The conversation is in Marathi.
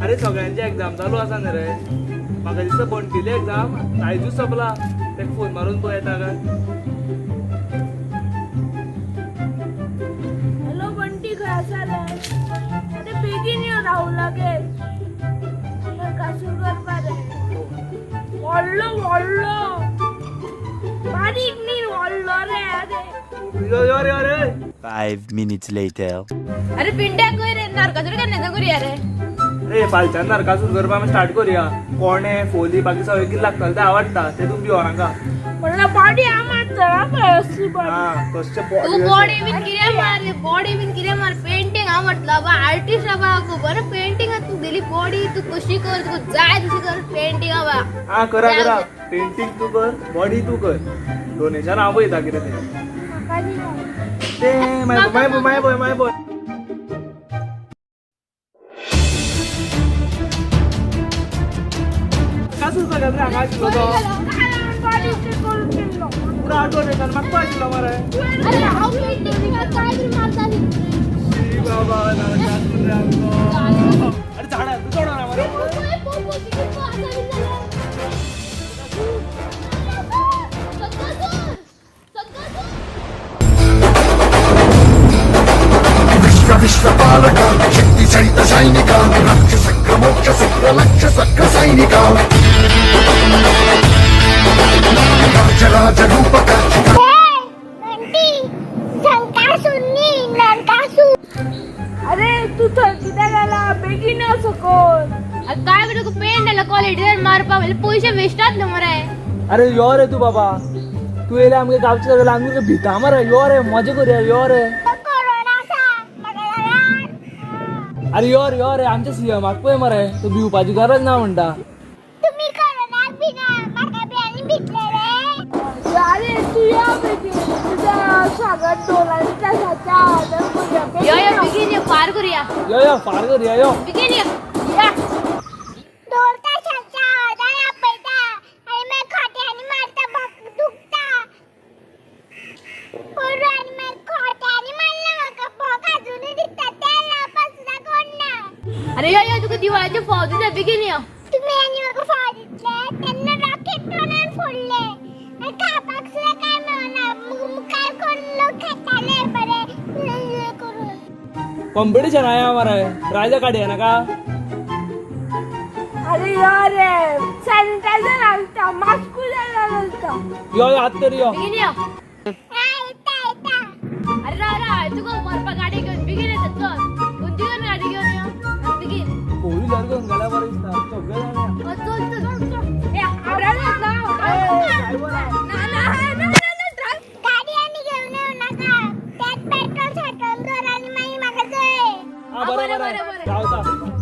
अरे सगळ्यांची एक्झाम चालू आसा न्ही रे. म्हाका दिसता बंटिली एक्झाम आयजूच सोंपला. ताका फोन मारून पळयता काय. हॅलो बंटी खंय आसा रे? अरे बेगीन यो राहू लागेल. कासूर करपा रे. व्हडलो व्हडलो बारीक न्ही व्हडलो रे. अरे यो रे अरे. 5 minutes later. अरे पिंड्या कोई रे नारकासूर करण्याचा करूया रे. अरे फालच्यान नरकासूर करपा आमी स्टार्ट करुया. कोणे फोली बाकी सगळे कितें लागतले ते आवडटा ते तुमी भिवो नाका. म्हणलं बॉडी आमाडटा काय असली बॉडी. हा कशे तू बॉडी बीन किरे मार बॉडी बीन किरे मार पेंटिंग आवडला बा आर्टिस्ट बा बरं पेंटिंग तू दिली बॉडी तू कशी कर तू जाय तशी कर पेंटिंग बा. हा करा करा. पेंटिंग तू कर बॉडी तू कर. डोनेशन हांव पळयता कितें ते माय बोय. कासूर सगळ्यात हांगा आशिल्लो तो. पुरा डोनेशन मागपा आशिल्लो मरे. अरे हाऊ पेंटिंग काय तरी मारताली. शी बाबा नरकासूर रे आमचो. अरे झाडा तू सोडो ना मरे. विश्वपालक शक्ती सहित सैनिका राक्षस मोक्ष शुक्र लक्ष सक्र सैनिका राज रूपक. अरे तू थंय कित्याक गेला बेगीन यो सकल. काय करू पेंट क्वालिटी मारपा पैसे वेस्टात न्हू मरे. अरे यो रे तू बाबा. तू येयले आमगे गांवचे सगळे आमगे भिता मरे. यो रे मजा करूया यो रे. अरे यो रे आमच्या सीएमाक पळय मरे. तू भिवपाची गरज ना म्हणटा. अरे तू या बेगीन तुझ्या स्वागत डोलांनी त्याच्या आदर करूया. यो बिगिन पार करूया. यो फार करूया यो. बिगिन या. अरे यो तुका दिवाळीचे फाव दिले बिगिन या. तुम्ही यांनी मला फाव दिले त्यांना रॉकेट टोनर फोडले आणि कापाक सुद्धा काय मिळणार मग काय करून लोक खाताले बरे करून. कॉम्पिटिशन आहे मरे. राजा काढूया नाका. अरे यो रे सॅनिटायझर घालता मास्क घालता. यो हात तरी यो. बिगिन या. हा येता अरे रा तुका वरपा गाडी घेऊन बिगिन येतात चल. कोणती घेऊन गाडी घेऊन या. बिगिन पोरी जर घेऊन गेल्या बरं दिसता. सगळे जाणा. गाडी आणि घेऊन येऊ नका त्यात पेट्रोल साठवून कर आणि मग मागे जाय. हा बरं जाऊ.